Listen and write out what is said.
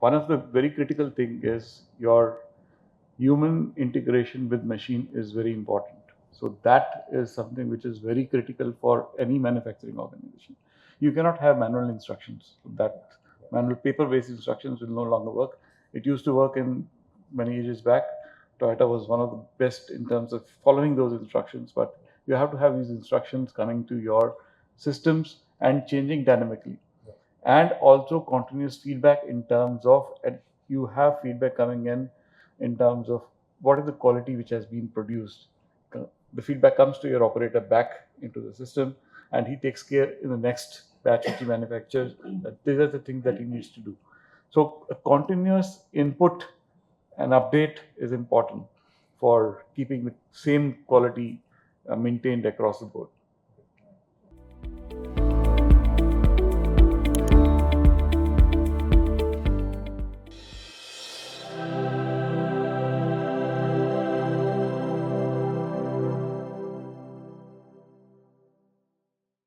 One of the very critical thing is your human integration with machine is very important. So that is something which is very critical for any manufacturing organization. You cannot have manual instructions. That manual paper-based instructions will no longer work. It used to work in many years back. Toyota was one of the best in terms of following those instructions, but you have to have these instructions coming to your systems and changing dynamically, and also continuous feedback in terms of, you have feedback coming in terms of what is the quality which has been produced. The feedback comes to your operator back into the system, and he takes care in the next batch which he manufactures that these are the things that he needs to do. So a continuous input and update is important for keeping the same quality maintained across the board.